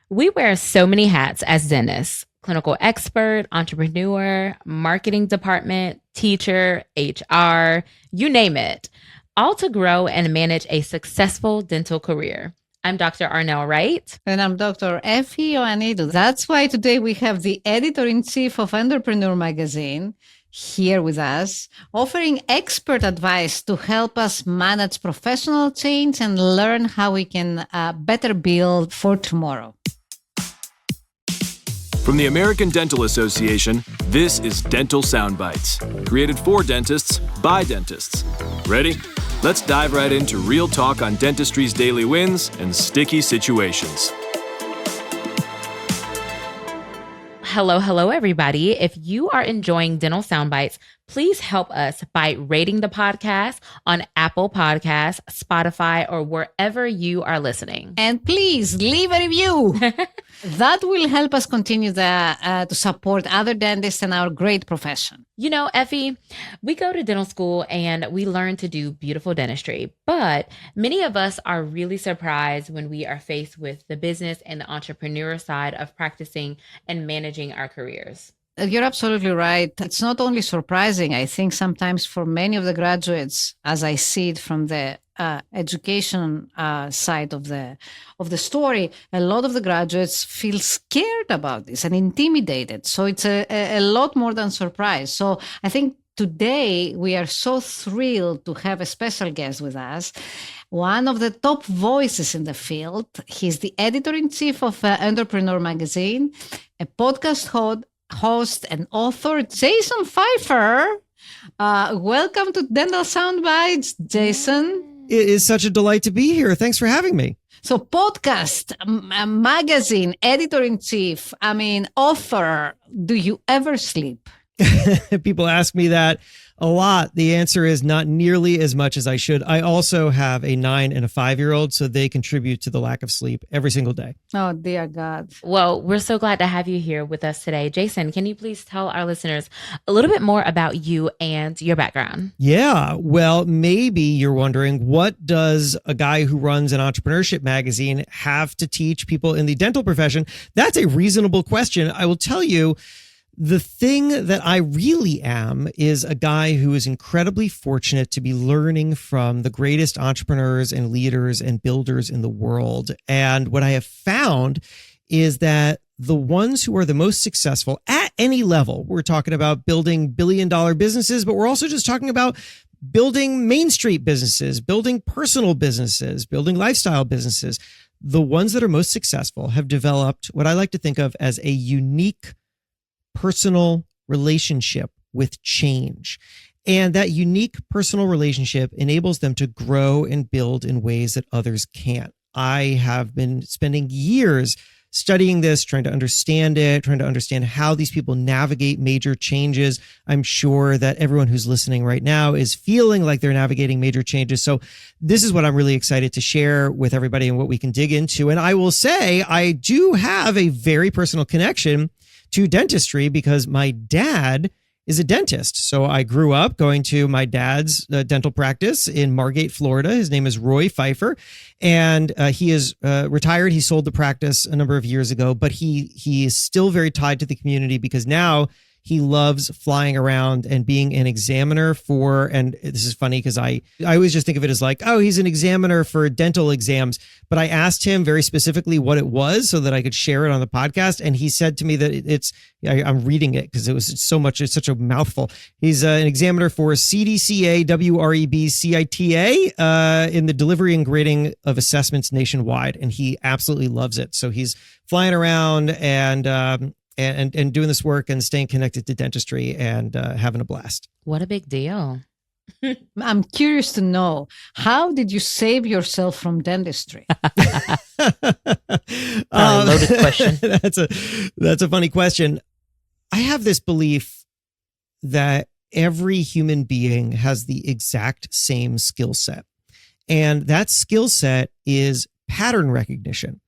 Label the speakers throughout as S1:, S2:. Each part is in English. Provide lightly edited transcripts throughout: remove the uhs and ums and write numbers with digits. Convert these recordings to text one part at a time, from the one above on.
S1: We wear so many hats as dentists: clinical expert, entrepreneur, marketing department, teacher, HR, you name it, all to grow and manage a successful dental career. I'm Dr. Arnell Wright.
S2: And I'm Dr. Effie Ioannidou. That's why today we have the editor-in-chief of Entrepreneur magazine here with us, offering expert advice to help us manage professional change and learn how we can better build for tomorrow.
S3: From the American Dental Association, this is Dental Soundbites, created for dentists by dentists. Ready? Let's dive right into real talk on dentistry's daily wins and sticky situations.
S1: Hello, everybody. If you are enjoying Dental Soundbites, please help us by rating the podcast on Apple Podcasts, Spotify, or wherever you are listening.
S2: And please leave a review. That will help us continue to support other dentists and our great profession.
S1: You know, Effie, we go to dental school and we learn to do beautiful dentistry, but many of us are really surprised when we are faced with the business and the entrepreneur side of practicing and managing our careers.
S2: You're absolutely right. It's not only surprising. I think sometimes for many of the graduates, as I see it from the education side of the story, a lot of the graduates feel scared about this and intimidated. So it's a lot more than surprise. So I think today we are so thrilled to have a special guest with us. One of the top voices in the field. He's the editor-in-chief of Entrepreneur magazine, a podcast host and author, Jason Feiffer. Welcome to Dental Soundbites, Jason.
S4: It is such a delight to be here. Thanks for having me.
S2: So podcast, magazine, editor-in-chief, author. Do you ever sleep?
S4: People ask me that a lot. The answer is not nearly as much as I should. I also have a 9 and a 5-year-old, so they contribute to the lack of sleep every single day.
S2: Oh, dear God.
S1: Well, we're so glad to have you here with us today. Jason, can you please tell our listeners a little bit more about you and your background?
S4: Yeah, well, maybe you're wondering, what does a guy who runs an entrepreneurship magazine have to teach people in the dental profession? That's a reasonable question. I will tell you, the thing that I really am is a guy who is incredibly fortunate to be learning from the greatest entrepreneurs and leaders and builders in the world. And what I have found is that the ones who are the most successful at any level, we're talking about building billion-dollar businesses, but we're also just talking about building Main Street businesses, building personal businesses, building lifestyle businesses. The ones that are most successful have developed what I like to think of as a unique personal relationship with change. And that unique personal relationship enables them to grow and build in ways that others can't. I have been spending years studying this, trying to understand it, trying to understand how these people navigate major changes. I'm sure that everyone who's listening right now is feeling like they're navigating major changes. So this is what I'm really excited to share with everybody and what we can dig into. And I will say, I do have a very personal connection to dentistry because my dad is a dentist. So I grew up going to my dad's dental practice in Margate, Florida. His name is Roy Feiffer, and he is retired. He sold the practice a number of years ago, but he is still very tied to the community because now he loves flying around and being an examiner for, and this is funny because I always just think of it as like, oh, he's an examiner for dental exams. But I asked him very specifically what it was so that I could share it on the podcast. And he said to me that I'm reading it because it's such a mouthful. He's an examiner for CDCA, WREB, CITA in the delivery and grading of assessments nationwide. And he absolutely loves it. So he's flying around and doing this work and staying connected to dentistry and having a blast.
S1: What a big deal.
S2: I'm curious to know, how did you save yourself from dentistry?
S1: Loaded question.
S4: That's a funny question. I have this belief that every human being has the exact same skill set. And that skill set is pattern recognition.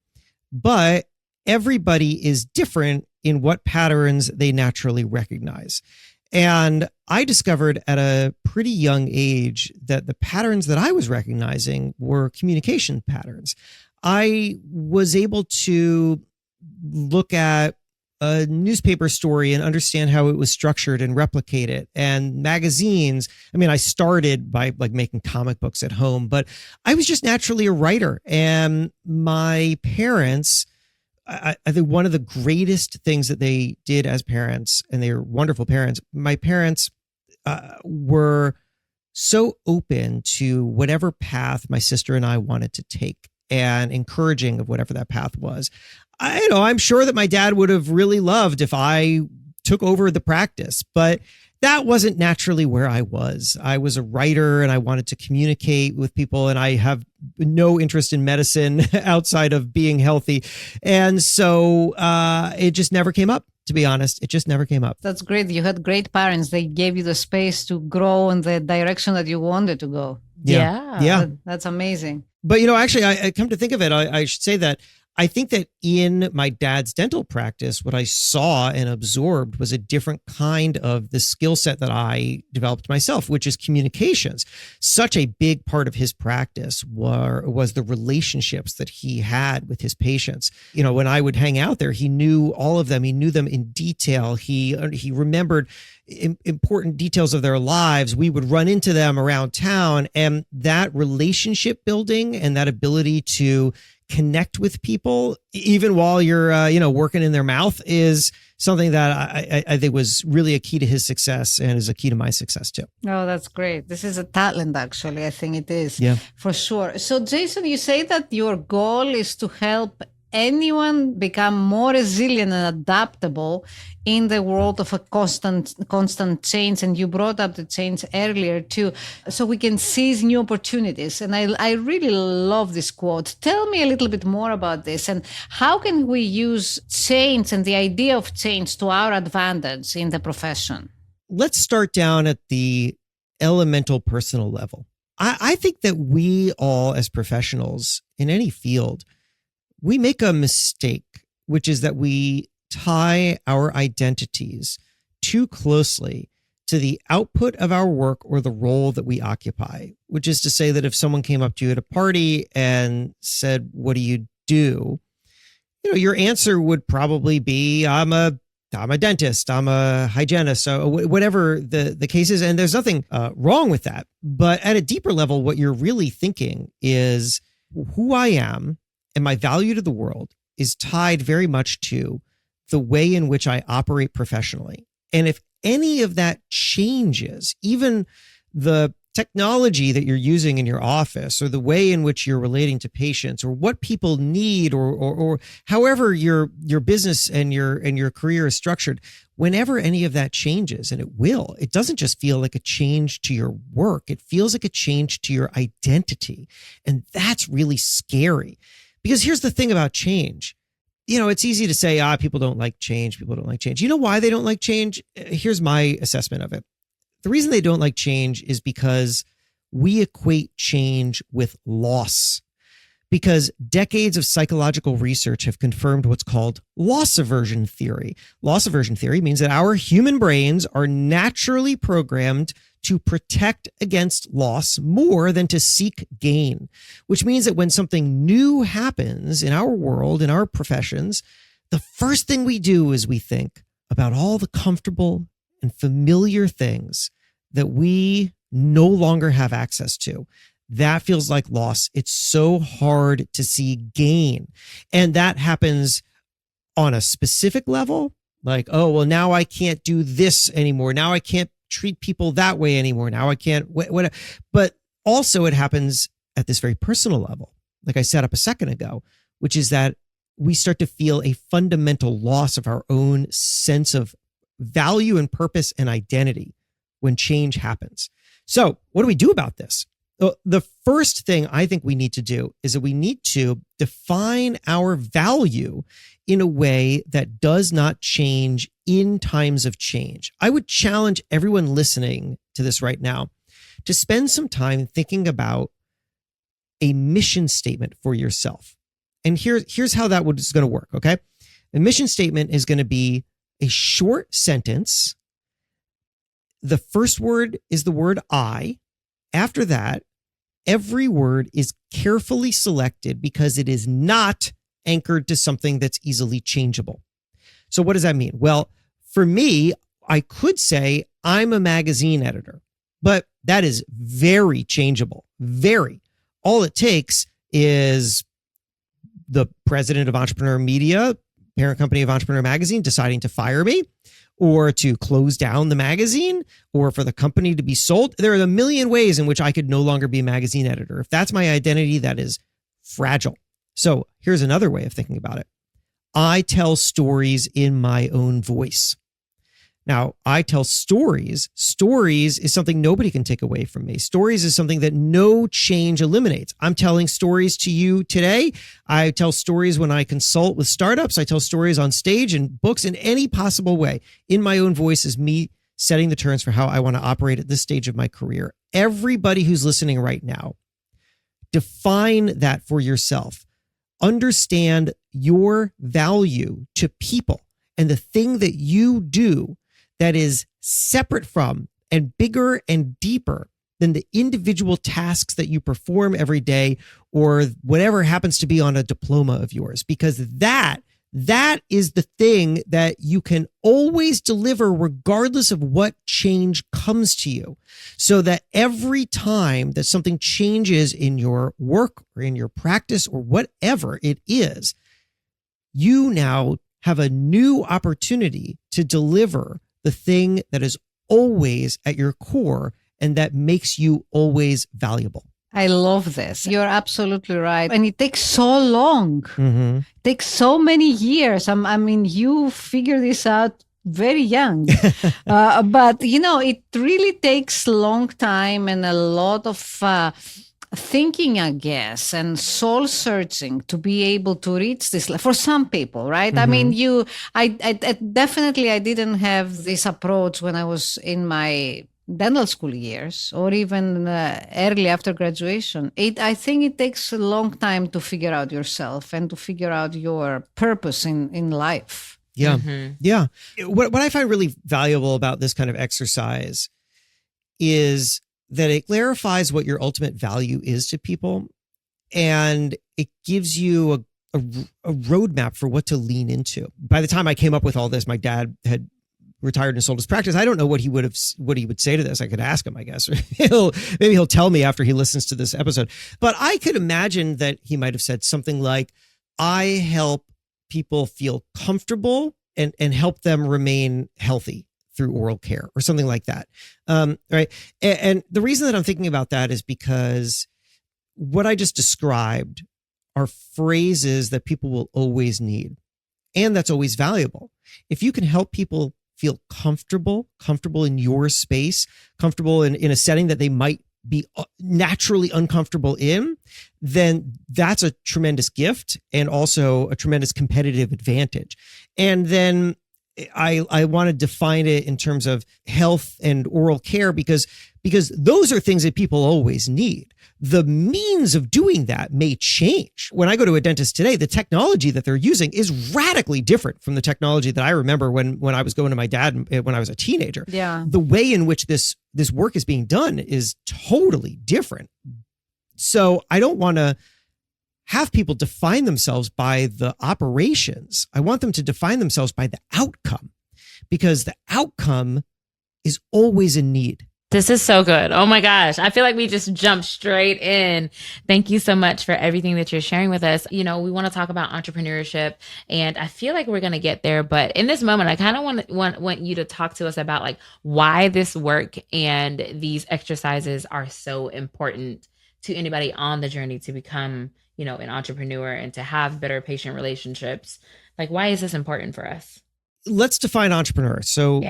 S4: But everybody is different in what patterns they naturally recognize. And I discovered at a pretty young age that the patterns that I was recognizing were communication patterns. I was able to look at a newspaper story and understand how it was structured and replicate it. And magazines, I mean, I started by like making comic books at home, but I was just naturally a writer. And my parents, I think one of the greatest things that they did as parents, and they were wonderful parents, my parents were so open to whatever path my sister and I wanted to take and encouraging of whatever that path was. I'm sure that my dad would have really loved if I took over the practice, but that wasn't naturally where I was. I was a writer and I wanted to communicate with people, and I have no interest in medicine outside of being healthy. And so it just never came up, to be honest. It just never came up.
S2: That's great. You had great parents. They gave you the space to grow in the direction that you wanted to go.
S1: Yeah.
S2: That's amazing.
S4: But, actually, I come to think of it, I should say that I think that in my dad's dental practice, what I saw and absorbed was a different kind of the skill set that I developed myself, which is communications. Such a big part of his practice was the relationships that he had with his patients. When I would hang out there, he knew all of them. He knew them in detail. He remembered important details of their lives. We would run into them around town, and that relationship building and that ability to connect with people, even while you're, working in their mouth, is something that I think was really a key to his success and is a key to my success too.
S2: Oh, that's great. This is a talent, actually. I think it is.
S4: Yeah,
S2: for sure. So, Jason, you say that your goal is to help anyone become more resilient and adaptable in the world of a constant change. And you brought up the change earlier too, so we can seize new opportunities. And I really love this quote. Tell me a little bit more about this, and how can we use change and the idea of change to our advantage in the profession?
S4: Let's start down at the elemental personal level. I think that we all, as professionals in any field, we make a mistake, which is that we tie our identities too closely to the output of our work or the role that we occupy, which is to say that if someone came up to you at a party and said, "What do you do?" Your answer would probably be, I'm a dentist, I'm a hygienist, so whatever the case is. And there's nothing wrong with that. But at a deeper level, what you're really thinking is who I am and my value to the world is tied very much to the way in which I operate professionally. And if any of that changes, even the technology that you're using in your office, or the way in which you're relating to patients, or what people need, or however your business and your career is structured, whenever any of that changes, and it doesn't just feel like a change to your work, it feels like a change to your identity. And that's really scary. Because here's the thing about change. It's easy to say, people don't like change. People don't like change. You know why they don't like change? Here's my assessment of it. The reason they don't like change is because we equate change with loss. Because decades of psychological research have confirmed what's called loss aversion theory. Loss aversion theory means that our human brains are naturally programmed to protect against loss more than to seek gain, which means that when something new happens in our world, in our professions, the first thing we do is we think about all the comfortable and familiar things that we no longer have access to. That feels like loss. It's so hard to see gain. And that happens on a specific level, like, oh, well, now I can't do this anymore. Now I can't treat people that way anymore. Now I can't, whatever. But also it happens at this very personal level, like I said up a second ago, which is that we start to feel a fundamental loss of our own sense of value and purpose and identity when change happens. So what do we do about this? The first thing I think we need to do is that we need to define our value in a way that does not change in times of change. I would challenge everyone listening to this right now to spend some time thinking about a mission statement for yourself. And here's how that is going to work, okay? A mission statement is going to be a short sentence. The first word is the word I. After that, every word is carefully selected because it is not anchored to something that's easily changeable. So what does that mean? Well, for me, I could say I'm a magazine editor, but that is very changeable. Very. All it takes is the president of Entrepreneur Media, parent company of Entrepreneur Magazine, deciding to fire me, or to close down the magazine, or for the company to be sold. There are a million ways in which I could no longer be a magazine editor. If that's my identity, that is fragile. So here's another way of thinking about it. I tell stories in my own voice. Now, I tell stories. Stories is something nobody can take away from me. Stories is something that no change eliminates. I'm telling stories to you today. I tell stories when I consult with startups. I tell stories on stage and books in any possible way. In my own voice is me setting the terms for how I want to operate at this stage of my career. Everybody who's listening right now, define that for yourself. Understand your value to people and the thing that you do that is separate from and bigger and deeper than the individual tasks that you perform every day or whatever happens to be on a diploma of yours, because that is the thing that you can always deliver regardless of what change comes to you. So that every time that something changes in your work or in your practice or whatever it is, you now have a new opportunity to deliver the thing that is always at your core and that makes you always valuable.
S2: I love this. You're absolutely right. And it takes so long.
S4: Mm-hmm.
S2: It takes so many years. I mean, you figure this out very young. But, it really takes a long time and a lot of thinking, I guess, and soul searching to be able to reach this for some people, right?
S4: Mm-hmm.
S2: I mean, I definitely, I didn't have this approach when I was in my dental school years or even early after graduation. I think it takes a long time to figure out yourself and to figure out your purpose in life.
S4: Yeah.
S1: Mm-hmm.
S4: Yeah. What I find really valuable about this kind of exercise is that it clarifies what your ultimate value is to people. And it gives you a roadmap for what to lean into. By the time I came up with all this, my dad had retired and sold his practice. I don't know what he would say to this. I could ask him, I guess. Maybe he'll tell me after he listens to this episode. But I could imagine that he might have said something like, I help people feel comfortable and help them remain healthy through oral care or something like that. Right. And the reason that I'm thinking about that is because what I just described are phrases that people will always need. And that's always valuable. If you can help people feel comfortable in your space, comfortable in a setting that they might be naturally uncomfortable in, then that's a tremendous gift and also a tremendous competitive advantage. And then I want to define it in terms of health and oral care because those are things that people always need. The means of doing that may change. When I go to a dentist today, the technology that they're using is radically different from the technology that I remember when I was going to my dad when I was a teenager.
S2: Yeah.
S4: The way in which this work is being done is totally different. So I don't want to have people define themselves by the operations. I want them to define themselves by the outcome, because the outcome is always a need.
S1: This is so good. Oh my gosh. I feel like we just jumped straight in. Thank you so much for everything that you're sharing with us. We want to talk about entrepreneurship, and I feel like we're going to get there. But in this moment, I kind of want you to talk to us about like why this work and these exercises are so important to anybody on the journey to become, an entrepreneur and to have better patient relationships. Like, why is this important for us?
S4: Let's define entrepreneur. So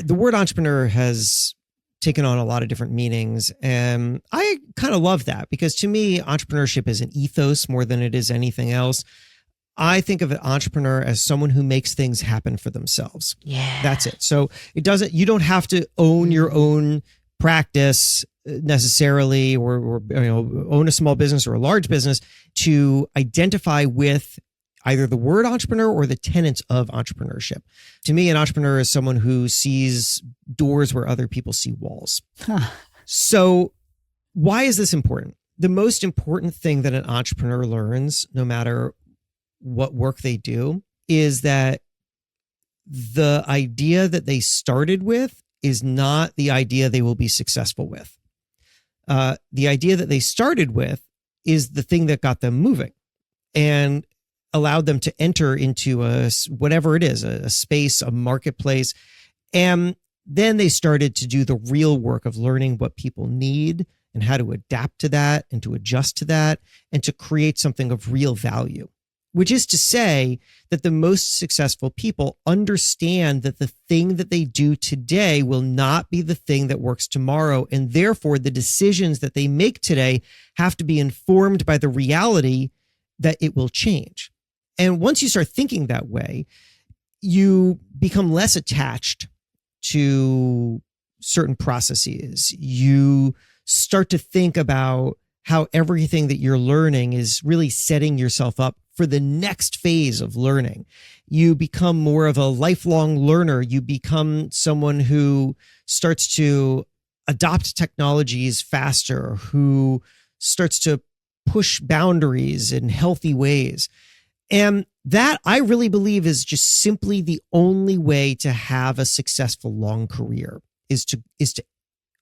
S4: the word entrepreneur has taken on a lot of different meanings. And I kind of love that because to me, entrepreneurship is an ethos more than it is anything else. I think of an entrepreneur as someone who makes things happen for themselves.
S1: Yeah.
S4: That's it. So you don't have to own your own practice necessarily or own a small business or a large business to identify with either the word entrepreneur or the tenets of entrepreneurship. To me, an entrepreneur is someone who sees doors where other people see walls. So why is this important? The most important thing that an entrepreneur learns, no matter what work they do is that the idea that they started with is not the idea they will be successful with. The idea that they started with is the thing that got them moving and allowed them to enter into whatever it is, a space, a marketplace. And then they started to do the real work of learning what people need and how to adapt to that and to adjust to that and to create something of real value. Which is to say that the most successful people understand that the thing that they do today will not be the thing that works tomorrow. And therefore, the decisions that they make today have to be informed by the reality that it will change. And once you start thinking that way, you become less attached to certain processes. You start to think about how everything that you're learning is really setting yourself up for the next phase of learning. You become more of a lifelong learner. You become someone who starts to adopt technologies faster, who starts to push boundaries in healthy ways. And that, I really believe, is just simply the only way to have a successful long career, is to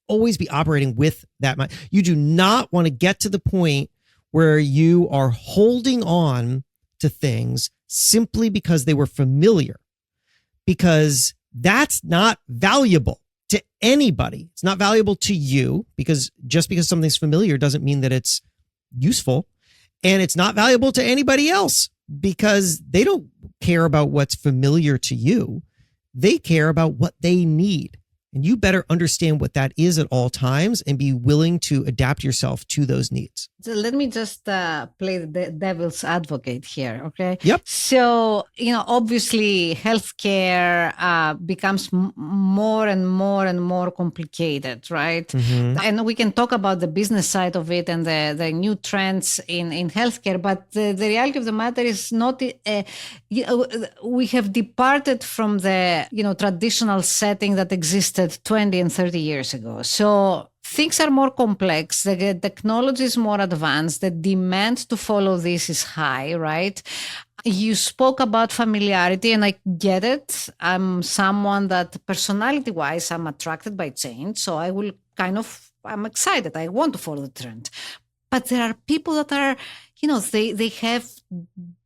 S4: always be operating with that mind. You do not want to get to the point where you are holding on to things simply because they were familiar, because that's not valuable to anybody. It's not valuable to you, because just because something's familiar doesn't mean that it's useful. And it's not valuable to anybody else, because they don't care about what's familiar to you. They care about what they need. And you better understand what that is at all times and be willing to adapt yourself to those needs.
S2: So let me just play the devil's advocate here, okay?
S4: Yep.
S2: So, obviously healthcare becomes more and more and more complicated, right?
S4: Mm-hmm.
S2: And we can talk about the business side of it and the new trends in healthcare, but the reality of the matter is not, we have departed from the, traditional setting that existed 20 and 30 years ago. So things are more complex. The technology is more advanced. The demand to follow this is high, right? You spoke about familiarity, and I get it. I'm someone that personality-wise, I'm attracted by change. So I'm excited. I want to follow the trend. But there are people that are, they have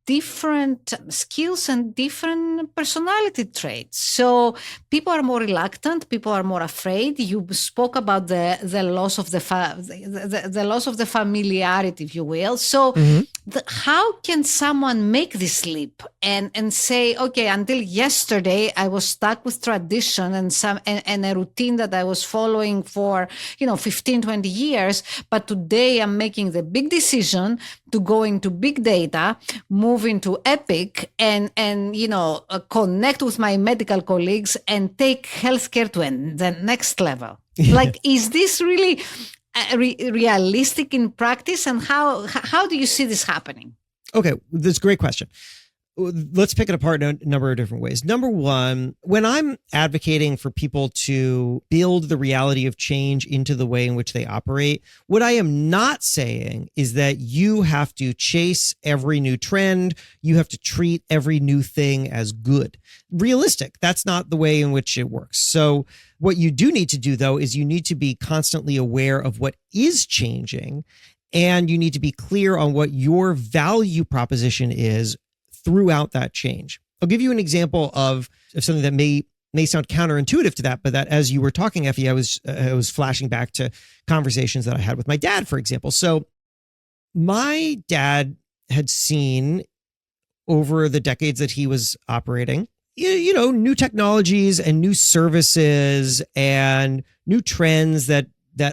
S2: different skills and different personality traits. So people are more reluctant. People are more afraid. You spoke about the loss of the loss of the familiarity, if you will. So how can someone make this leap and say, okay, until yesterday I was stuck with tradition and a routine that I was following for 15, 20 years, but today I'm making the big decision to go into big data, move into Epic, and connect with my medical colleagues and take healthcare to the next level. Like, is this really realistic in practice, and how do you see this happening?
S4: Okay, that's a great question. Let's pick it apart in a number of different ways. Number one, when I'm advocating for people to build the reality of change into the way in which they operate, what I am not saying is that you have to chase every new trend. You have to treat every new thing as good. Realistic. That's not the way in which it works. So what you do need to do, though, is you need to be constantly aware of what is changing, and you need to be clear on what your value proposition is throughout that change. I'll give you an example of something that may sound counterintuitive to that, but that as you were talking, Effie, I was flashing back to conversations that I had with my dad, for example. So my dad had seen over the decades that he was operating, new technologies and new services and new trends that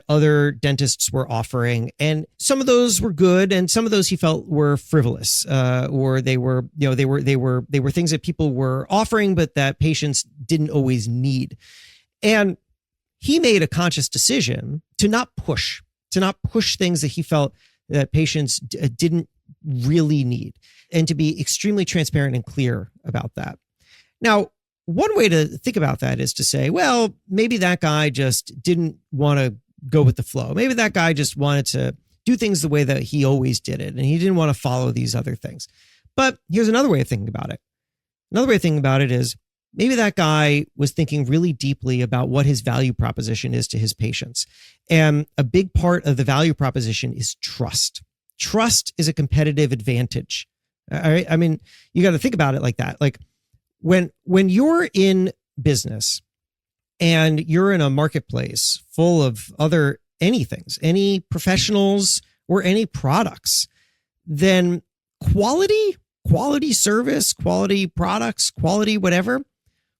S4: other dentists were offering. And some of those were good, and some of those he felt were frivolous, or they were things that people were offering, but that patients didn't always need. And he made a conscious decision to not push things that he felt that patients didn't really need, and to be extremely transparent and clear about that. Now, one way to think about that is to say, well, maybe that guy just didn't want to go with the flow. Maybe that guy just wanted to do things the way that he always did it, and he didn't want to follow these other things. But here's another way of thinking about it. Another way of thinking about it is maybe that guy was thinking really deeply about what his value proposition is to his patients. And a big part of the value proposition is trust. Trust is a competitive advantage. All right? I mean, you got to think about it like that. Like when you're in business and you're in a marketplace full of anythings, any professionals or any products, then quality service, quality products, quality whatever,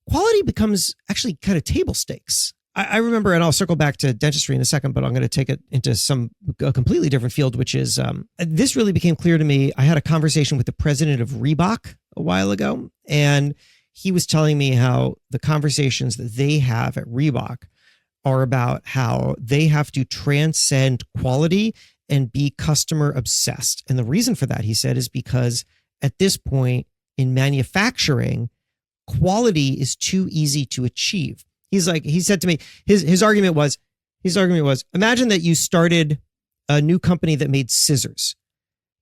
S4: quality becomes actually kind of table stakes. I remember, and I'll circle back to dentistry in a second, but I'm going to take it into a completely different field, which is this really became clear to me. I had a conversation with the president of Reebok a while ago, and he was telling me how the conversations that they have at Reebok are about how they have to transcend quality and be customer obsessed. And the reason for that, he said, is because at this point in manufacturing, quality is too easy to achieve. He said to me, his argument was, imagine that you started a new company that made scissors.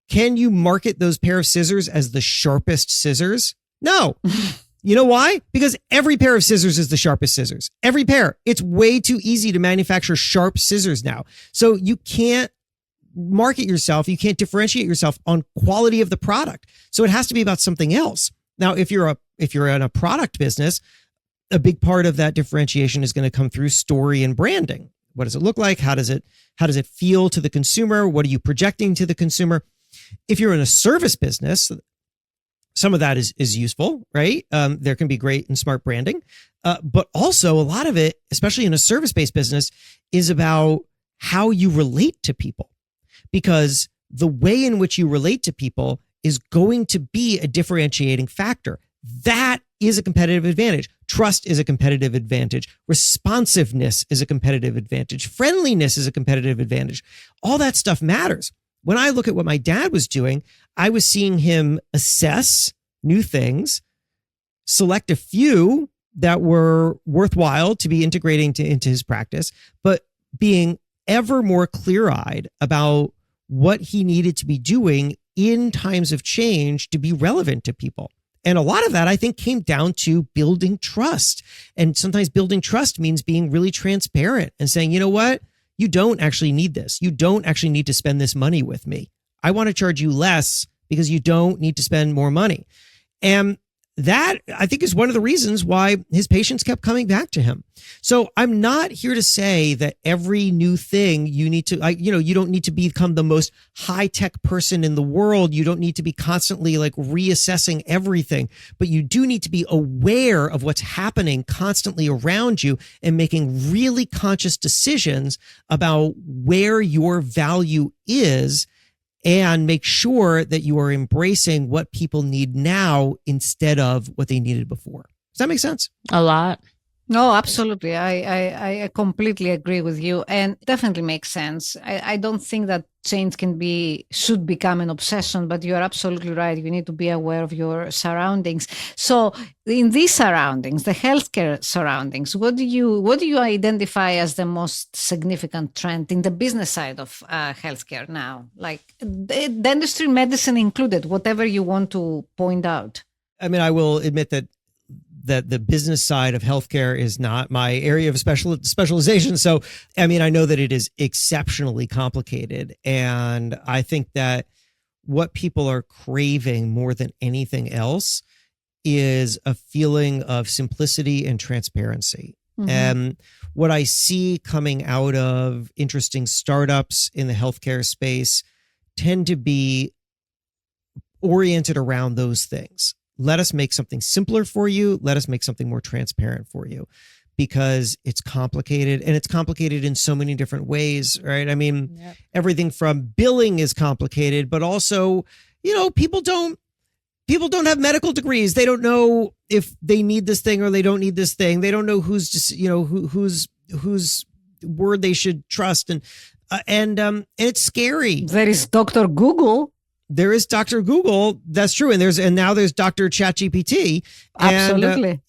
S4: Can you market those pair of scissors as the sharpest scissors? No. You know why? Because every pair of scissors is the sharpest scissors. Every pair. It's way too easy to manufacture sharp scissors now. So you can't market yourself. You can't differentiate yourself on quality of the product. So it has to be about something else. Now, if you're in a product business, a big part of that differentiation is going to come through story and branding. What does it look like? How does it feel to the consumer? What are you projecting to the consumer? If you're in a service business, some of that is useful, right? There can be great and smart branding. But also a lot of it, especially in a service-based business, is about how you relate to people. Because the way in which you relate to people is going to be a differentiating factor. That is a competitive advantage. Trust is a competitive advantage. Responsiveness is a competitive advantage. Friendliness is a competitive advantage. All that stuff matters. When I look at what my dad was doing, I was seeing him assess new things, select a few that were worthwhile to be integrating into his practice, but being ever more clear-eyed about what he needed to be doing in times of change to be relevant to people. And a lot of that, I think, came down to building trust. And sometimes building trust means being really transparent and saying, you know what? You don't actually need this. You don't actually need to spend this money with me. I want to charge you less because you don't need to spend more money. And that, I think, is one of the reasons why his patients kept coming back to him. So I'm not here to say that every new thing you need to, you don't need to become the most high-tech person in the world. You don't need to be constantly reassessing everything, but you do need to be aware of what's happening constantly around you and making really conscious decisions about where your value is, and make sure that you are embracing what people need now instead of what they needed before. Does that make sense?
S1: A lot.
S2: No, absolutely. I completely agree with you, and definitely makes sense. I don't think that change should become an obsession, but you are absolutely right. You need to be aware of your surroundings. So in these surroundings, the healthcare surroundings, what do you identify as the most significant trend in the business side of healthcare now? Like dentistry, medicine included, whatever you want to point out.
S4: I mean, I will admit that the business side of healthcare is not my area of specialization. So, I mean, I know that it is exceptionally complicated. And I think that what people are craving more than anything else is a feeling of simplicity and transparency. Mm-hmm. And what I see coming out of interesting startups in the healthcare space tend to be oriented around those things. Let us make something simpler for you. Let us make something more transparent for you, because it's complicated, and it's complicated in so many different ways, right? I mean, Everything from billing is complicated, but also, people don't have medical degrees. They don't know if they need this thing or they don't need this thing. They don't know whose word they should trust. And it's scary.
S2: There is Dr. Google.
S4: there is Dr. Google. That's true. And now there's Dr. ChatGPT.
S2: Absolutely.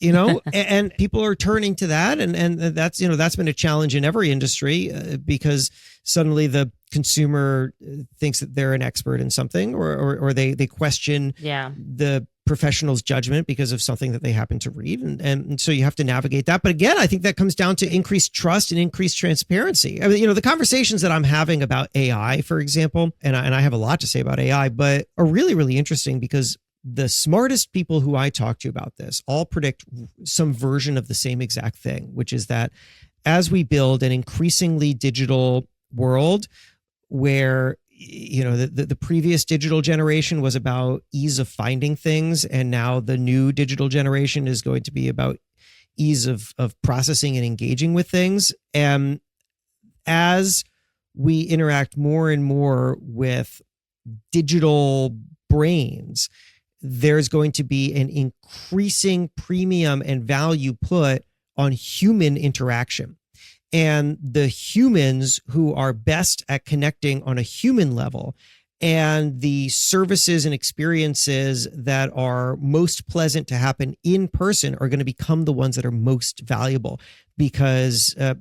S4: And people are turning to that. And that's, that's been a challenge in every industry because suddenly the consumer thinks that they're an expert in something or they question the professional's judgment because of something that they happen to read. And so you have to navigate that. But again, I think that comes down to increased trust and increased transparency. I mean, the conversations that I'm having about AI, for example, and I have a lot to say about AI, but are really, really interesting because the smartest people who I talk to about this all predict some version of the same exact thing, which is that as we build an increasingly digital world where the previous digital generation was about ease of finding things, and now the new digital generation is going to be about ease of processing and engaging with things. And as we interact more and more with digital brains, there's going to be an increasing premium and value put on human interaction. And the humans who are best at connecting on a human level and the services and experiences that are most pleasant to happen in person are going to become the ones that are most valuable because a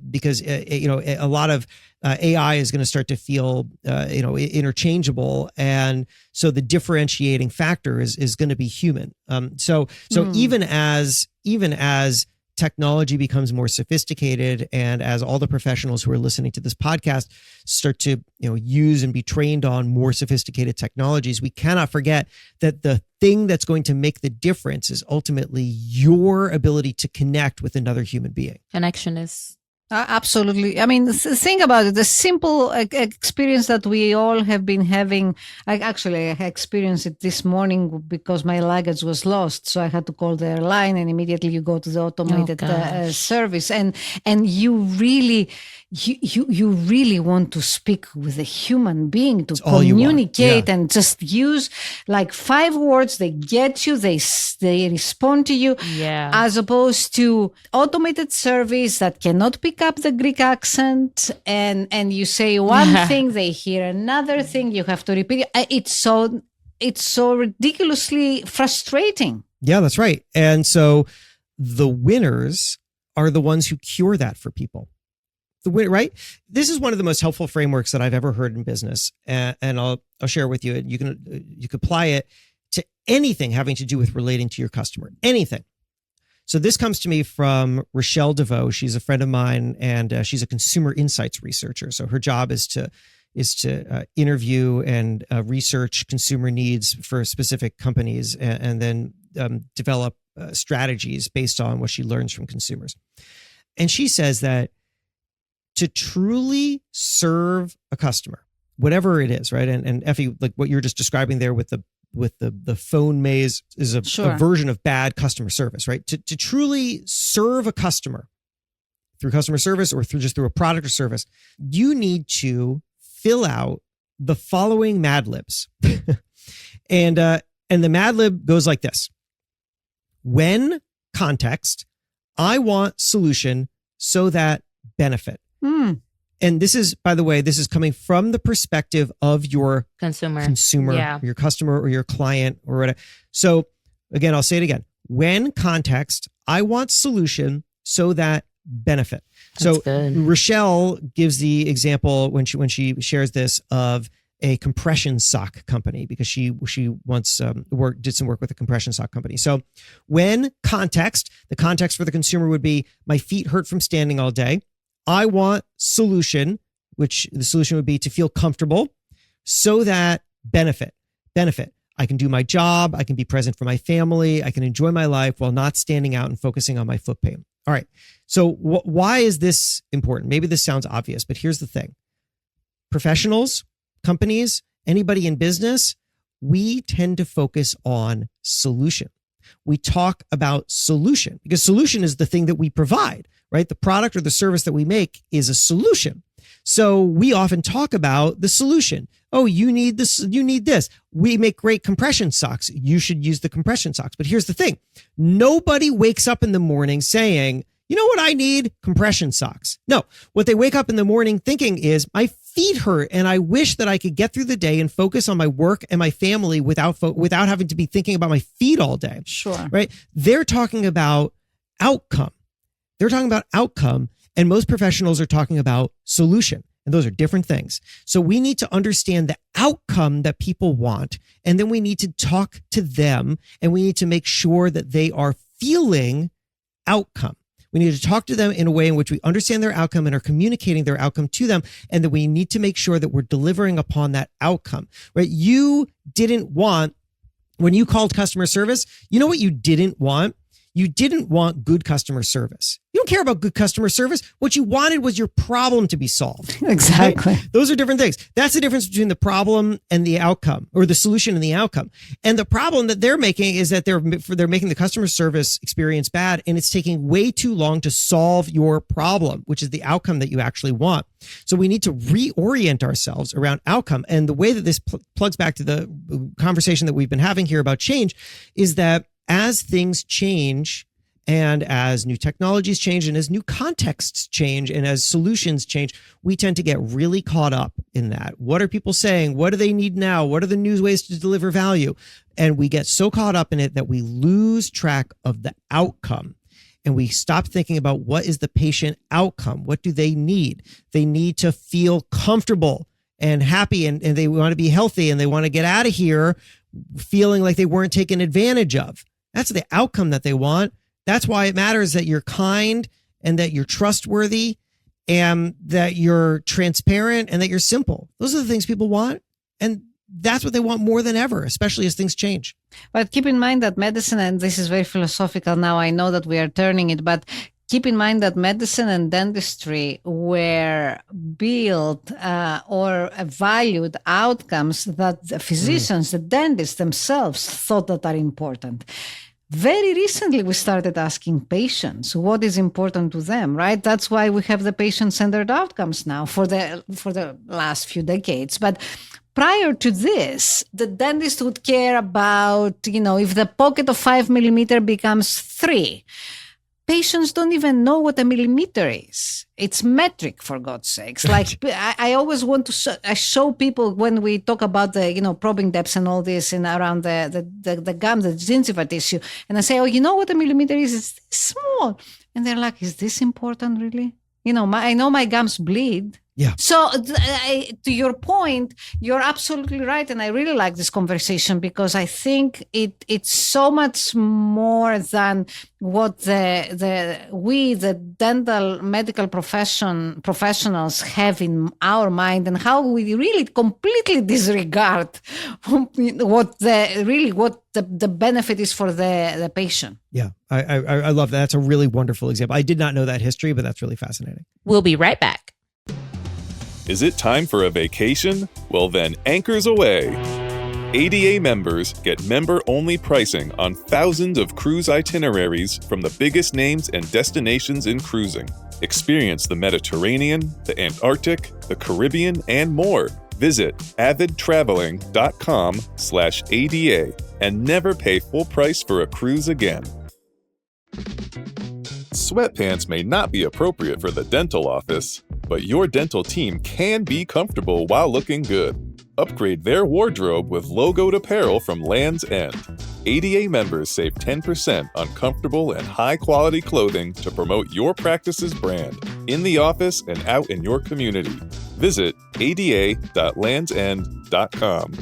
S4: lot of AI is going to start to feel interchangeable, and so the differentiating factor is going to be human. So even as technology becomes more sophisticated, and as all the professionals who are listening to this podcast start to use and be trained on more sophisticated technologies, we cannot forget that the thing that's going to make the difference is ultimately your ability to connect with another human being.
S1: Connection is
S2: Absolutely. I mean, think about it. The simple experience that we all have been having. I experienced it this morning because my luggage was lost. So I had to call the airline, and immediately you go to the automated service. And you really want to speak with a human being to communicate and just use like 5 words. They get you, they respond to you, as opposed to automated service that cannot pick up the Greek accent, and you say one thing, they hear another thing, you have to repeat it. It's so ridiculously frustrating.
S4: Yeah, that's right. And so the winners are the ones who cure that for people. Right? This is one of the most helpful frameworks that I've ever heard in business, and I'll share it with you. You can apply it to anything having to do with relating to your customer. Anything. So this comes to me from Rochelle DeVoe. She's a friend of mine, and she's a consumer insights researcher. So her job is to interview and research consumer needs for specific companies, and then develop strategies based on what she learns from consumers. And she says that to truly serve a customer, whatever it is, right? And Effie, like what you're just describing there with the phone maze is a version of bad customer service, right? To truly serve a customer through customer service or through a product or service, you need to fill out the following MadLibs. and the MadLib goes like this. When context, I want solution so that benefit. And this is, by the way, this is coming from the perspective of your consumer, your customer or your client or whatever. So again, I'll say it again. When context, I want solution so that benefit. That's good. Rochelle gives the example when she shares this of a compression sock company, because she once did some work with a compression sock company. So when context, the context for the consumer would be, my feet hurt from standing all day. I want solution, which the solution would be to feel comfortable so that benefit. I can do my job. I can be present for my family. I can enjoy my life while not standing out and focusing on my foot pain. All right. So why is this important? Maybe this sounds obvious, but here's the thing. Professionals, companies, anybody in business, we tend to focus on solution. We talk about solution because solution is the thing that we provide, right? The product or the service that we make is a solution. So we often talk about the solution. Oh, you need this. You need this. We make great compression socks. You should use the compression socks. But here's the thing. Nobody wakes up in the morning saying, You know what I need? Compression socks. No, what they wake up in the morning thinking is, my feet hurt and I wish that I could get through the day and focus on my work and my family without having to be thinking about my feet all day.
S2: Sure.
S4: Right? They're talking about outcome. They're talking about outcome, and most professionals are talking about solution. And those are different things. So we need to understand the outcome that people want. And then we need to talk to them, and we need to make sure that they are feeling outcome. We need to talk to them in a way in which we understand their outcome and are communicating their outcome to them. And that we need to make sure that we're delivering upon that outcome, right? You didn't want, when you called customer service, you know what you didn't want? You didn't want good customer service. You don't care about good customer service. What you wanted was your problem to be solved.
S2: Exactly.
S4: Right? Those are different things. That's the difference between the problem and the outcome, or the solution and the outcome. And the problem that they're making is that they're making the customer service experience bad, and it's taking way too long to solve your problem, which is the outcome that you actually want. So we need to reorient ourselves around outcome. And the way that this plugs back to the conversation that we've been having here about change is that as things change, and as new technologies change, and as new contexts change, and as solutions change, we tend to get really caught up in that. What are people saying? What do they need now? What are the new ways to deliver value? And we get so caught up in it that we lose track of the outcome. And we stop thinking about, what is the patient outcome? What do they need? They need to feel comfortable and happy, and they want to be healthy, and they want to get out of here feeling like they weren't taken advantage of. That's the outcome that they want. That's why it matters that you're kind, and that you're trustworthy, and that you're transparent, and that you're simple. Those are the things people want. And that's what they want more than ever, especially as things change.
S2: But keep in mind that medicine, and this is very philosophical now, I know that we are turning it, but keep in mind that medicine and dentistry were built or valued outcomes that the physicians, the dentists themselves thought that are important. Very recently, we started asking patients what is important to them, right? That's why we have the patient-centered outcomes now for the last few decades. But prior to this, the dentist would care about, if the pocket of 5 millimeter becomes 3. Patients don't even know what a millimeter is. It's metric, for God's sakes. Like, I always want to I show people when we talk about the, probing depths and all this and around the gum, the gingiva tissue. And I say, oh, you know what a millimeter is? It's small. And they're like, is this important, really? I know my gums bleed.
S4: Yeah.
S2: So to your point, you're absolutely right. And I really like this conversation because I think it's so much more than what the dental medical professionals have in our mind, and how we really completely disregard what the benefit is for the patient.
S4: Yeah, I love that. That's a really wonderful example. I did not know that history, but that's really fascinating.
S1: We'll be right back.
S3: Is it time for a vacation? Well then, anchors away. ADA members get member-only pricing on thousands of cruise itineraries from the biggest names and destinations in cruising. Experience the Mediterranean, the Antarctic, the Caribbean, and more. Visit avidtraveling.com/ADA and never pay full price for a cruise again. Sweatpants may not be appropriate for the dental office, but your dental team can be comfortable while looking good. Upgrade their wardrobe with logoed apparel from Land's End. ADA members save 10% on comfortable and high-quality clothing to promote your practice's brand in the office and out in your community. Visit ada.landsend.com.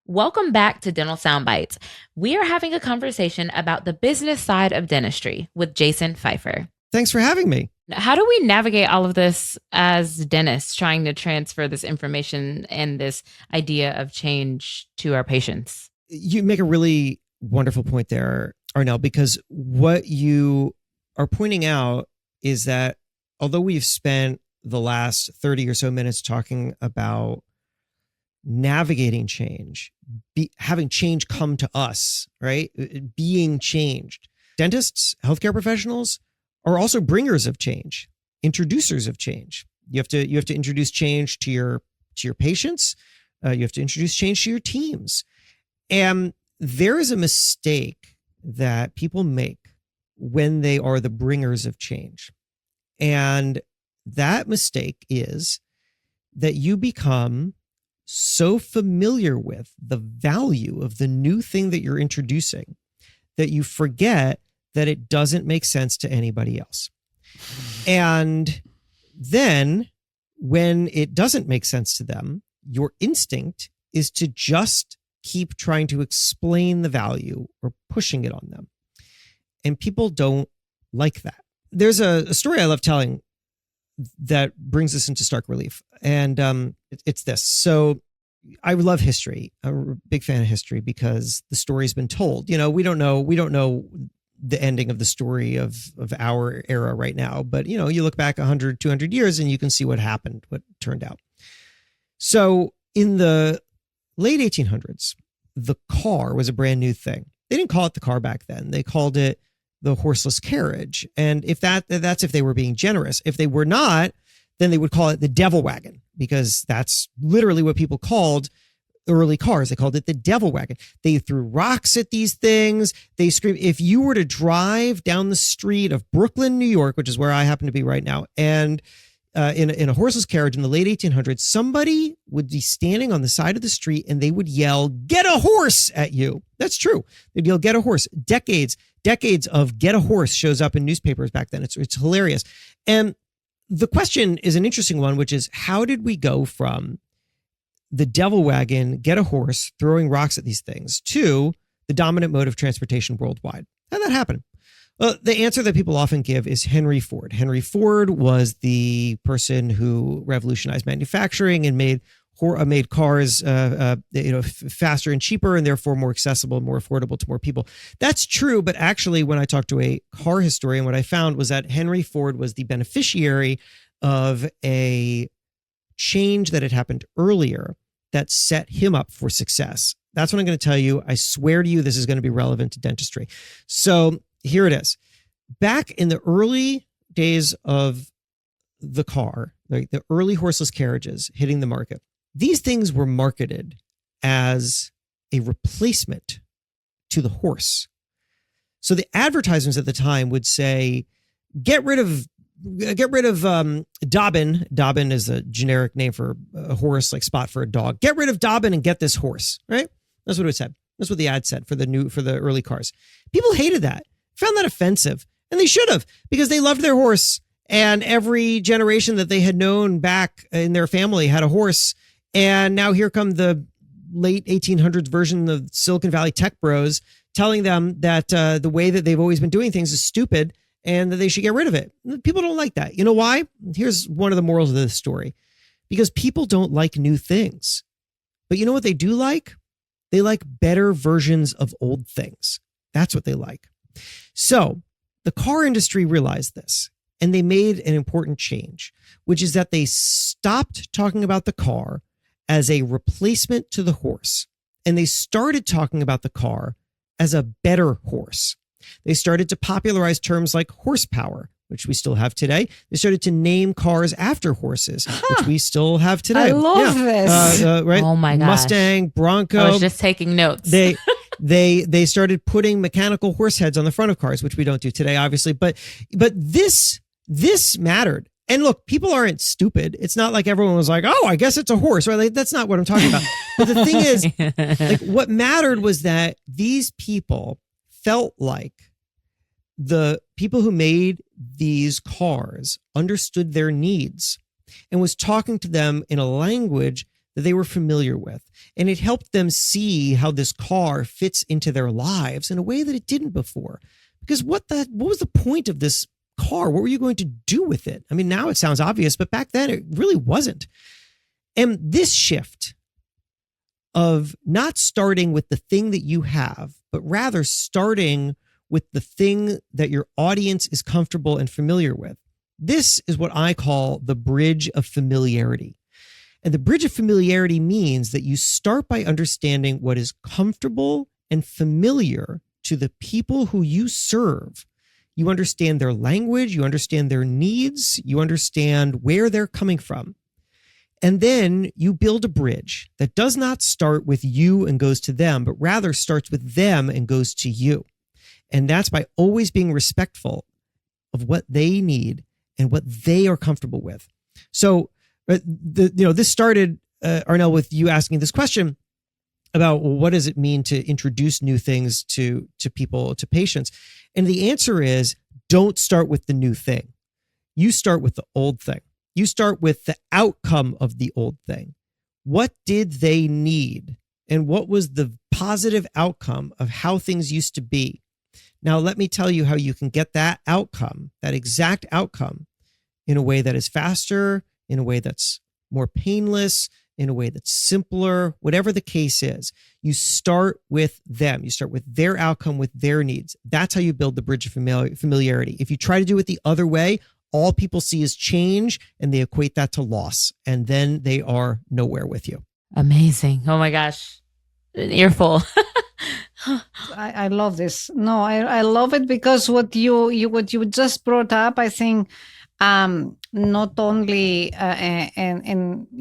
S1: Welcome back to Dental Soundbites. We are having a conversation about the business side of dentistry with Jason Feiffer.
S4: Thanks for having me.
S1: How do we navigate all of this as dentists, trying to transfer this information and this idea of change to our patients?
S4: You make a really wonderful point there, Arnell, because what you are pointing out is that although we've spent the last 30 or so minutes talking about navigating change, having change come to us, right? Being changed. Dentists, healthcare professionals are also bringers of change, introducers of change. You have to introduce change to your patients. You have to introduce change to your teams. And there is a mistake that people make when they are the bringers of change. And that mistake is that you become so familiar with the value of the new thing that you're introducing that you forget that it doesn't make sense to anybody else. And then when it doesn't make sense to them, your instinct is to just keep trying to explain the value or pushing it on them. And people don't like that. There's a story I love telling that brings us into stark relief. And it's this. So I love history. I'm a big fan of history because the story's been told. You know, we don't know the ending of the story of our era right now. But, you know, you look back 100, 200 years and you can see what happened, what turned out. So in the late 1800s, the car was a brand new thing. They didn't call it the car back then. They called it the horseless carriage. And if that's if they were being generous. If they were not, then they would call it the devil wagon, because that's literally what people called early cars. They called it the devil wagon. They threw rocks at these things. They screamed. If you were to drive down the street of Brooklyn, New York, which is where I happen to be right now, and in a horseless carriage in the late 1800s, somebody would be standing on the side of the street and they would yell, "Get a horse," at you. That's true. They'd yell, "Get a horse." Decades of "get a horse" shows up in newspapers back then. It's hilarious. And the question is an interesting one, which is, how did we go from the devil wagon, get a horse, throwing rocks at these things, to the dominant mode of transportation worldwide? How did that happen? Well, the answer that people often give is Henry Ford. Henry Ford was the person who revolutionized manufacturing and made cars faster and cheaper, and therefore more accessible and more affordable to more people. That's true, but actually when I talked to a car historian, what I found was that Henry Ford was the beneficiary of a change that had happened earlier that set him up for success. That's what I'm going to tell you. I swear to you, this is going to be relevant to dentistry. So here it is. Back in the early days of the car, like the early horseless carriages hitting the market, these things were marketed as a replacement to the horse. So the advertisements at the time would say, get rid of Dobbin. Dobbin is a generic name for a horse, like Spot for a dog. Get rid of Dobbin and get this horse, right? That's what it said. That's what the ad said for the early cars. People hated that, found that offensive, and they should have, because they loved their horse. And every generation that they had known back in their family had a horse. And now here come the late 1800s version of Silicon Valley tech bros telling them that the way that they've always been doing things is stupid and that they should get rid of it. People don't like that. You know why? Here's one of the morals of this story. Because people don't like new things. But you know what they do like? They like better versions of old things. That's what they like. So the car industry realized this, and they made an important change, which is that they stopped talking about the car as a replacement to the horse, and they started talking about the car as a better horse. They started to popularize terms like horsepower, which we still have today. They started to name cars after horses, which we still have today.
S2: I love this.
S4: Right?
S1: Oh my gosh.
S4: Mustang, Bronco.
S1: I was just taking notes.
S4: They started putting mechanical horse heads on the front of cars, which we don't do today, obviously. But this mattered. And look, people aren't stupid. It's not like everyone was like, "Oh, I guess it's a horse," right? Like, that's not what I'm talking about. But the thing is, like, what mattered was that these people felt like the people who made these cars understood their needs and was talking to them in a language that they were familiar with. And it helped them see how this car fits into their lives in a way that it didn't before. Because what was the point of this car? What were you going to do with it? I mean, now it sounds obvious, but back then it really wasn't. And this shift of not starting with the thing that you have, but rather starting with the thing that your audience is comfortable and familiar with. This is what I call the bridge of familiarity. And the bridge of familiarity means that you start by understanding what is comfortable and familiar to the people who you serve. You understand their language, you understand their needs, you understand where they're coming from. And then you build a bridge that does not start with you and goes to them, but rather starts with them and goes to you. And that's by always being respectful of what they need and what they are comfortable with. So, this started, Arnell, with you asking this question about, well, what does it mean to introduce new things to people, to patients? And the answer is, don't start with the new thing. You start with the old thing. You start with the outcome of the old thing. What did they need? And what was the positive outcome of how things used to be? Now, let me tell you how you can get that outcome, that exact outcome, in a way that is faster, in a way that's more painless, in a way that's simpler, whatever the case is. You start with them. You start with their outcome, with their needs. That's how you build the bridge of familiarity. If you try to do it the other way, all people see is change, and they equate that to loss. And then they are nowhere with you.
S1: Amazing. Oh my gosh. An earful.
S2: I love this. No, I love it because what you just brought up, I think, not only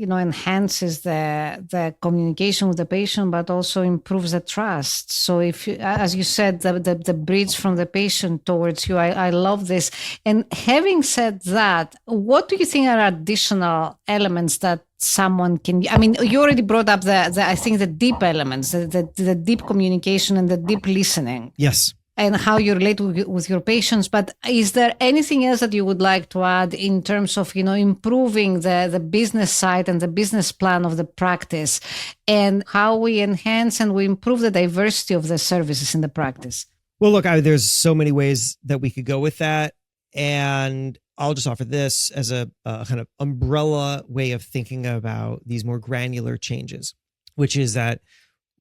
S2: enhances the communication with the patient, but also improves the trust. So if you, as you said, the bridge from the patient towards you, I love this. And having said that, what do you think are additional elements that someone can? I mean, you already brought up I think the deep elements, the deep communication and the deep listening.
S4: Yes.
S2: And how you relate with your patients. But is there anything else that you would like to add in terms of, improving the business side and the business plan of the practice, and how we enhance and we improve the diversity of the services in the practice?
S4: Well, look, there's so many ways that we could go with that. And I'll just offer this as a kind of umbrella way of thinking about these more granular changes, which is that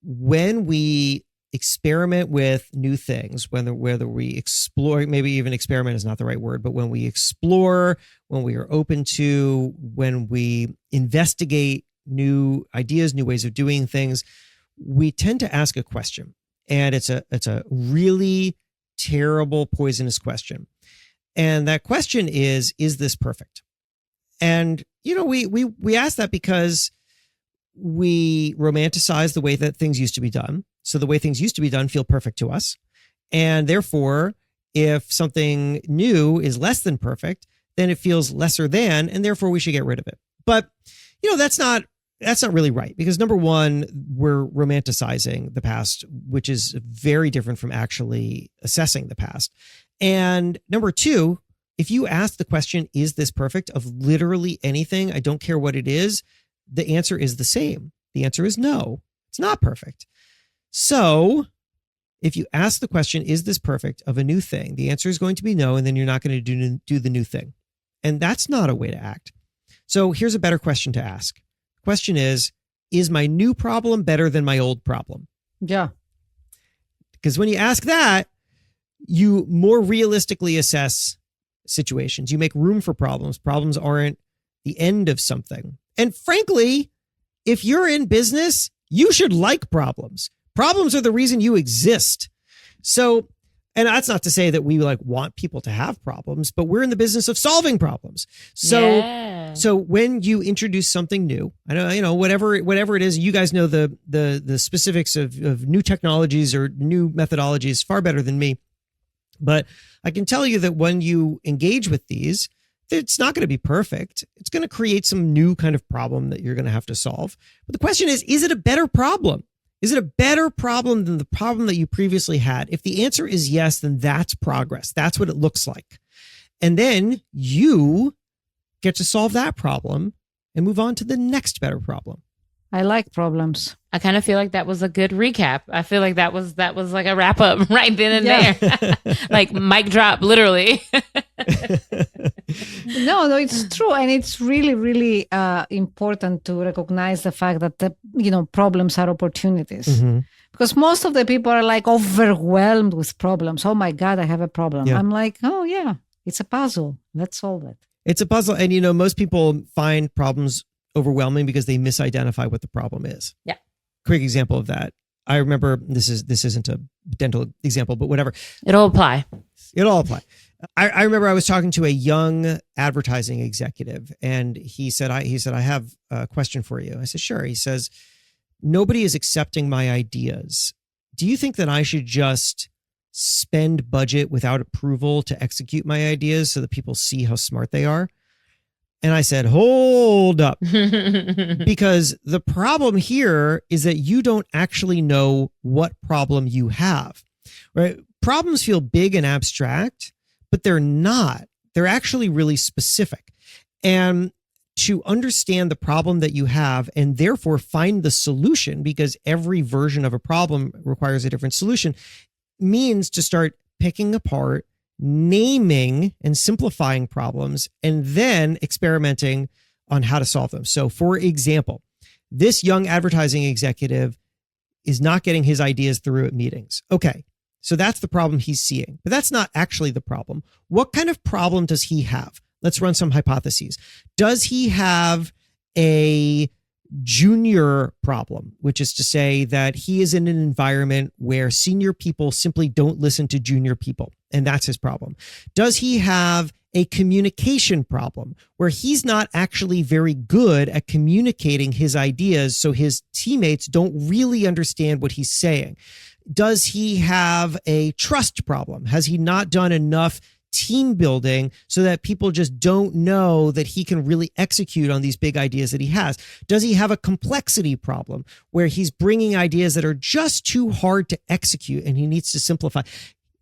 S4: when we experiment with new things, whether we explore, maybe even experiment is not the right word, but when we explore, when we are open to, when we investigate new ideas, new ways of doing things, we tend to ask a question. And it's a really terrible, poisonous question. And that question is this perfect? And, we ask that because we romanticize the way that things used to be done. So the way things used to be done feel perfect to us. And therefore, if something new is less than perfect, then it feels lesser than, and therefore we should get rid of it. But, that's not really right, because number one, we're romanticizing the past, which is very different from actually assessing the past. And number two, if you ask the question, is this perfect, of literally anything, I don't care what it is, the answer is the same. The answer is no, it's not perfect. So if you ask the question, is this perfect, of a new thing, the answer is going to be no, and then you're not going to do the new thing. And that's not a way to act. So here's a better question to ask. The question is my new problem better than my old problem?
S2: Yeah.
S4: Because when you ask that, you more realistically assess situations. You make room for problems. Problems aren't the end of something. And frankly, if you're in business, you should like problems. Problems are the reason you exist. So, and that's not to say that we want people to have problems, but we're in the business of solving problems. So, So when you introduce something new, I know, whatever it is, you guys know the specifics of new technologies or new methodologies far better than me. But I can tell you that when you engage with these, it's not going to be perfect. It's going to create some new kind of problem that you're going to have to solve. But the question is it a better problem? Is it a better problem than the problem that you previously had? If the answer is yes, then that's progress. That's what it looks like. And then you get to solve that problem and move on to the next better problem.
S2: I like problems.
S1: I kind of feel like that was a good recap. I feel like that was like a wrap up right then and there. Like mic drop, literally.
S2: No, it's true. And it's really, really important to recognize the fact that problems are opportunities. Mm-hmm. Because most of the people are overwhelmed with problems. Oh my God, I have a problem. Yeah. I'm like, oh yeah, it's a puzzle. Let's solve it.
S4: It's a puzzle. And most people find problems overwhelming because they misidentify what the problem is.
S1: Yeah.
S4: Quick example of that. I remember this isn't a dental example, but whatever.
S1: It'll apply.
S4: I remember I was talking to a young advertising executive, and he said, I have a question for you. I said, sure. He says, nobody is accepting my ideas. Do you think that I should just spend budget without approval to execute my ideas so that people see how smart they are. And I said, hold up, because the problem here is that you don't actually know what problem you have, right? Problems feel big and abstract, but they're not. They're actually really specific. And to understand the problem that you have and therefore find the solution, because every version of a problem requires a different solution, means to start picking apart, naming and simplifying problems, and then experimenting on how to solve them. So, for example, this young advertising executive is not getting his ideas through at meetings. Okay, so that's the problem he's seeing, but that's not actually the problem. What kind of problem does he have? Let's run some hypotheses. Does he have a junior problem, which is to say that he is in an environment where senior people simply don't listen to junior people, and that's his problem? Does he have a communication problem where he's not actually very good at communicating his ideas, so his teammates don't really understand what he's saying? Does he have a trust problem? Has he not done enough team building so that people just don't know that he can really execute on these big ideas that he has? Does he have a complexity problem where he's bringing ideas that are just too hard to execute and he needs to simplify?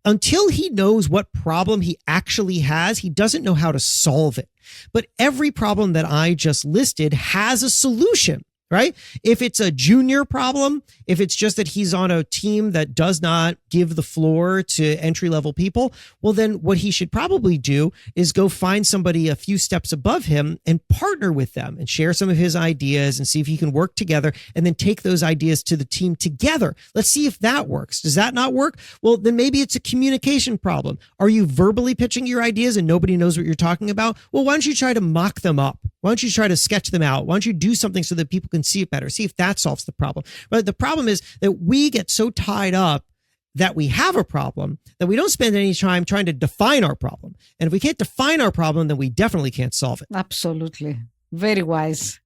S4: Until he knows what problem he actually has, he doesn't know how to solve it. But every problem that I just listed has a solution, right? If it's a junior problem, if it's just that he's on a team that does not give the floor to entry-level people, well, then what he should probably do is go find somebody a few steps above him and partner with them and share some of his ideas and see if he can work together and then take those ideas to the team together. Let's see if that works. Does that not work? Well, then maybe it's a communication problem. Are you verbally pitching your ideas and nobody knows what you're talking about? Well, why don't you try to mock them up? Why don't you try to sketch them out? Why don't you do something so that people can see it better? See if that solves the problem. But the problem is that we get so tied up that we have a problem that we don't spend any time trying to define our problem. And if we can't define our problem, then we definitely can't solve it.
S2: Absolutely. Very wise.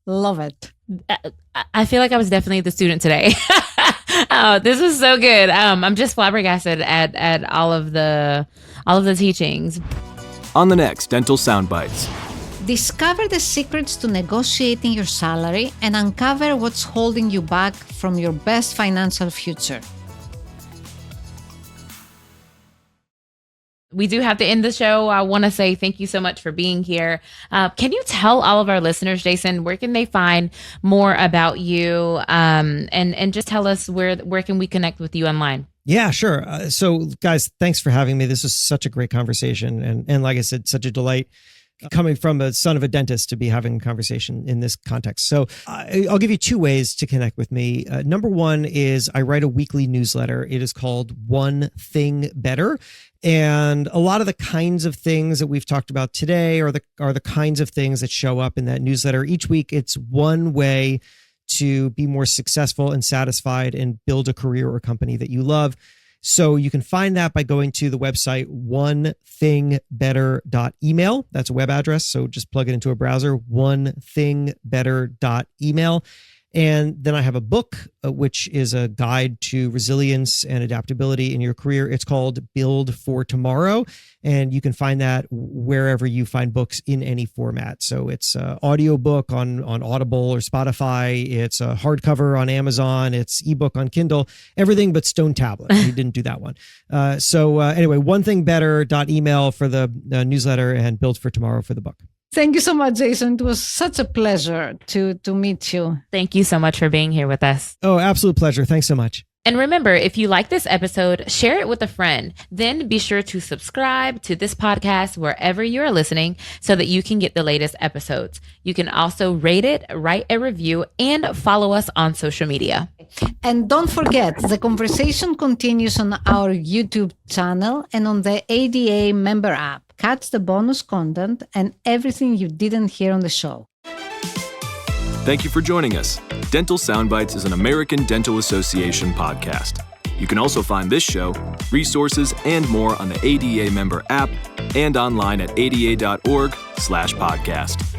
S2: Love it.
S1: I feel like I was definitely the student today. Oh, this is so good. I'm just flabbergasted at all of the teachings.
S3: On the next Dental Soundbites.
S2: Discover the secrets to negotiating your salary and uncover what's holding you back from your best financial future.
S1: We do have to end the show. I want to say thank you so much for being here. Can you tell all of our listeners, Jason, where can they find more about you? And just tell us where can we connect with you online?
S4: Yeah, sure. So guys, thanks for having me. This was such a great conversation. And like I said, such a delight coming from a son of a dentist to be having a conversation in this context. So I'll give you two ways to connect with me. Number one is I write a weekly newsletter. It is called One Thing Better. And a lot of the kinds of things that we've talked about today are the kinds of things that show up in that newsletter. Each week, it's one way to be more successful and satisfied and build a career or company that you love. So you can find that by going to the website onethingbetter.email. That's a web address. So just plug it into a browser, onethingbetter.email. And then I have a book, which is a guide to resilience and adaptability in your career. It's called Build for Tomorrow. And you can find that wherever you find books in any format. So it's an audio book on Audible or Spotify. It's a hardcover on Amazon. It's ebook on Kindle, everything but Stone Tablet. We didn't do that one. Anyway, onethingbetter.email for the newsletter and Build for Tomorrow for the book.
S2: Thank you so much, Jason. It was such a pleasure to meet you.
S1: Thank you so much for being here with us.
S4: Oh, absolute pleasure. Thanks so much.
S1: And remember, if you like this episode, share it with a friend. Then be sure to subscribe to this podcast wherever you're listening so that you can get the latest episodes. You can also rate it, write a review, and follow us on social media.
S2: And don't forget, the conversation continues on our YouTube channel and on the ADA member app. Catch the bonus content and everything you didn't hear on the show.
S3: Thank you for joining us. Dental Soundbites is an American Dental Association podcast. You can also find this show, resources, and more on the ADA member app and online at ada.org/podcast.